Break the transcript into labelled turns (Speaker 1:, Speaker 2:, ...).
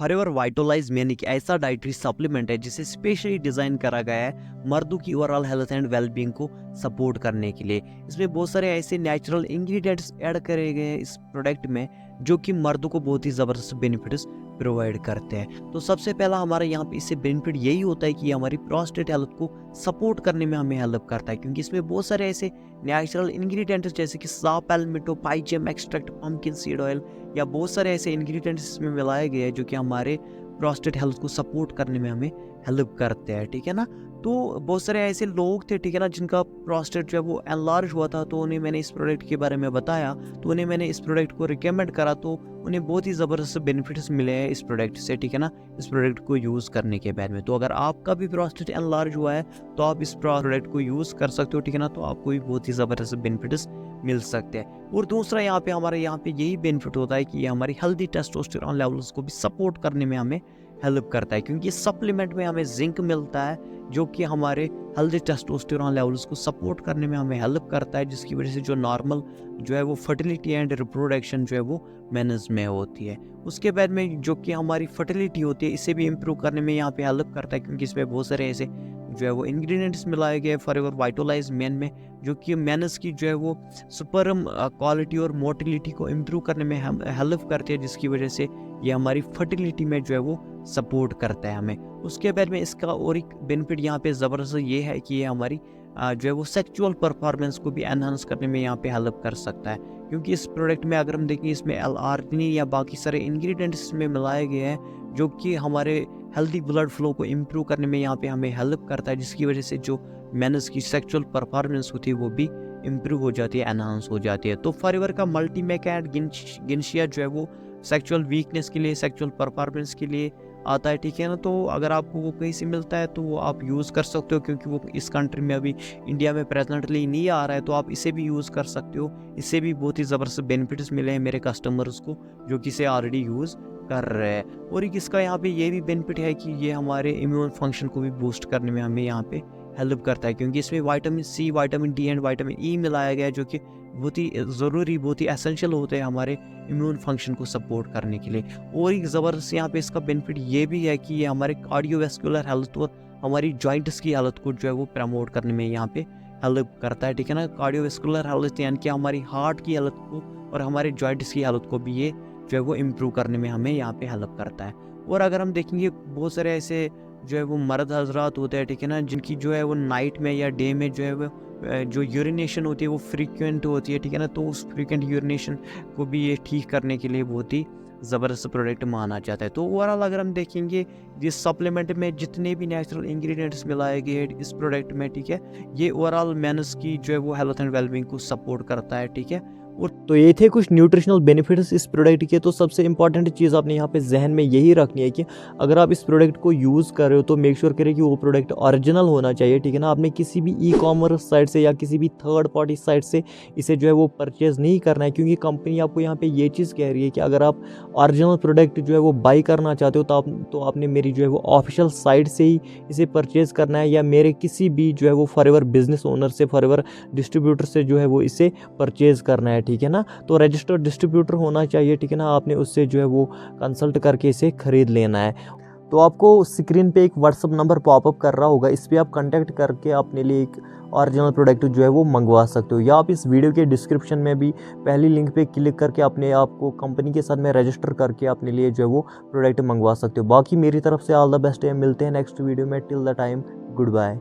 Speaker 1: Forever वाइटलाइज main एक ऐसा dietary supplement है जिसे स्पेशली डिजाइन करा गया है मर्दों की ओवरऑल हेल्थ एंड वेलबींग को सपोर्ट करने के लिए। इसमें बहुत सारे ऐसे नेचुरल इंग्रेडिएंट्स ऐड करे गए हैं इस प्रोडक्ट में जो कि मर्दों को बहुत ही ज़बरदस्त बेनिफिट्स प्रोवाइड करते हैं। तो सबसे पहला हमारे यहाँ पे इससे बेनिफिट यही होता है कि ये हमारी प्रोस्टेट हेल्थ को सपोर्ट करने में हमें हेल्प करता है, क्योंकि इसमें बहुत सारे ऐसे नेचुरल इंग्रेडिएंट्स जैसे कि सा पैल्मिटो, पाइजेम एक्सट्रैक्ट, पम्पकिन सीड ऑयल या बहुत सारे ऐसे इंग्रेडिएंट्स इसमें मिलाए गए हैं जो कि हमारे प्रोस्टेट हेल्थ को सपोर्ट करने में हमें हेल्प करते हैं, ठीक है ना। तो बहुत सारे ऐसे लोग थे, ठीक है ना, जिनका प्रोस्टेट जो है वो एनलार्ज हुआ था, तो उन्हें मैंने इस प्रोडक्ट के बारे में बताया, तो उन्हें मैंने इस प्रोडक्ट को रिकमेंड करा, तो उन्हें बहुत ही ज़बरदस्त बेनिफिट्स मिले हैं इस प्रोडक्ट से, ठीक है ना, इस प्रोडक्ट को यूज़ करने के बाद में। तो अगर आपका भी प्रोस्टेट एनलार्ज हुआ है तो आप इस प्रोडक्ट को यूज़ कर सकते हो, ठीक है ना, तो आपको भी बहुत ही ज़बरदस्त बेनिफिट्स मिल सकते हैं। और दूसरा हमारे यहाँ पे यही बेनिफिट होता है कि ये हमारी हेल्दी टेस्टोस्टेरोन लेवल्स को भी सपोर्ट करने में हमें हेल्प करता है, क्योंकि सप्लीमेंट में हमें जिंक मिलता है जो कि हमारे हेल्दी टेस्टोस्टेरोन लेवल्स को सपोर्ट करने में हमें हेल्प करता है, जिसकी वजह से जो नॉर्मल जो है वो फर्टिलिटी एंड रिप्रोडक्शन जो है वो मेंस में होती है। उसके बाद में जो कि हमारी फर्टिलिटी होती है इसे भी इम्प्रूव करने में यहाँ पे हेल्प करता है, क्योंकि इसमें बहुत सारे ऐसे जो है वो इंग्रेडिएंट्स मिलाए गए फॉरएवर वाइटलाइज मेन में जो कि मेंस की जो है वो स्पर्म क्वालिटी और मोटिलिटी को इम्प्रूव करने में हम हेल्प करते हैं, जिसकी वजह से ये हमारी फर्टिलिटी में जो है वो सपोर्ट करता है हमें। उसके बाद में इसका और एक बेनिफिट यहाँ पे ज़बरदस्त ये है कि ये हमारी जो है वो सेक्सुअल परफॉर्मेंस को भी एनहांस करने में यहाँ पे हेल्प कर सकता है, क्योंकि इस प्रोडक्ट में अगर हम देखें इसमें एल-आर्जिनिन या बाकी सारे इंग्रेडिएंट्स इसमें मिलाए गए हैं जो कि हमारे हेल्दी ब्लड फ्लो को इम्प्रूव करने में यहाँ पे हमें हेल्प करता है, जिसकी वजह से जो मेंस की सेक्सुअल परफॉर्मेंस होती है वो भी इम्प्रूव हो जाती है, एनहांस हो जाती है। तो फॉरएवर का मल्टीमेका एंड गिनशिया जो है वो सेक्सुअल वीकनेस के लिए, सेक्सुअल परफॉर्मेंस के लिए आता है, ठीक है ना। तो अगर आपको वो कहीं से मिलता है तो वो आप यूज़ कर सकते हो, क्योंकि वो इस कंट्री में अभी इंडिया में प्रेजेंटली नहीं आ रहा है, तो आप इसे भी यूज़ कर सकते हो। इससे भी बहुत ही ज़बरदस्त बेनिफिट्स मिले हैं मेरे कस्टमर्स को जो कि इसे ऑलरेडी यूज़ कर रहे हैं। और एक इसका यहाँ पे ये भी बेनिफिट है कि ये हमारे इम्यून फंक्शन को भी बूस्ट करने में हमें यहाँ पे हेल्प करता है, क्योंकि इसमें vitamin C, vitamin D and vitamin E मिलाया गया है जो कि बहुत ही ज़रूरी, बहुत ही एसेंशियल होते हैं हमारे इम्यून फंक्शन को सपोर्ट करने के लिए। और एक ज़बरदस्त यहाँ पे इसका बेनिफिट ये भी है कि ये हमारे कार्डियोवैस्कुलर हेल्थ और हमारी जॉइंट्स की हालत को जो है वो प्रमोट करने में यहाँ पे हेल्प करता है, ठीक है ना। कार्डियोवैस्कुलर हेल्थ यानी कि हमारी हार्ट की हालत को और हमारे जॉइंट्स की हालत को भी ये जो है वो इम्प्रूव करने में हमें यहाँ पे हेल्प करता है। और अगर हम देखेंगे बहुत सारे ऐसे जो है वो मर्द हजरात होते हैं, ठीक है ना, जिनकी जो है वो नाइट में या डे में जो है वो जो यूरिनेशन होती है वो फ्रीक्वेंट होती है, ठीक है ना, तो उस फ्रीक्वेंट यूरिनेशन को भी ये ठीक करने के लिए बहुत ही ज़बरदस्त प्रोडक्ट माना जाता है। तो ओवरऑल अगर हम देखेंगे इस सप्लीमेंट में जितने भी नेचुरल इंग्रेडिएंट्स मिलाए गए इस प्रोडक्ट में, ठीक है, ये ओवरऑल मेंस की जो है वो हेल्थ एंड वेलबींग को सपोर्ट करता है, ठीक है। और तो ये थे कुछ न्यूट्रिशनल बेनिफिट्स इस प्रोडक्ट के। तो सबसे इंपॉर्टेंट चीज़ आपने यहाँ पे जहन में यही रखनी है कि अगर आप इस प्रोडक्ट को यूज़ कर रहे हो तो मेक श्योर करें कि वो प्रोडक्ट ओरिजिनल होना चाहिए, ठीक है ना। आपने किसी भी ई कॉमर्स साइट से या किसी भी थर्ड पार्टी साइट से इसे जो है वो परचेज़ नहीं करना है, क्योंकि कंपनी आपको यहाँ पे ये चीज़ कह रही है कि अगर आप ओरिजिनल प्रोडक्ट जो है वो बाई करना चाहते हो तो आपने मेरी जो है वो ऑफिशियल साइट से ही इसे परचेज़ करना है, या मेरे किसी भी जो है वो फॉरएवर बिजनेस ओनर से, फॉरएवर डिस्ट्रीब्यूटर से जो है वो इसे परचेज़ करना है, ठीक है ना। तो रजिस्टर्ड डिस्ट्रीब्यूटर होना चाहिए, ठीक है ना, आपने उससे जो है वो कंसल्ट करके इसे खरीद लेना है। तो आपको स्क्रीन पे एक व्हाट्सअप नंबर पॉपअप कर रहा होगा, इस पर आप कांटेक्ट करके अपने लिए एक ओरिजिनल प्रोडक्ट जो है वो मंगवा सकते हो, या आप इस वीडियो के डिस्क्रिप्शन में भी पहली लिंक पे क्लिक करके अपने आप को कंपनी के साथ में रजिस्टर करके अपने लिए जो है वो प्रोडक्ट मंगवा सकते हो। बाकी मेरी तरफ से ऑल द बेस्ट है, मिलते हैं नेक्स्ट वीडियो में। Till the time, good bye.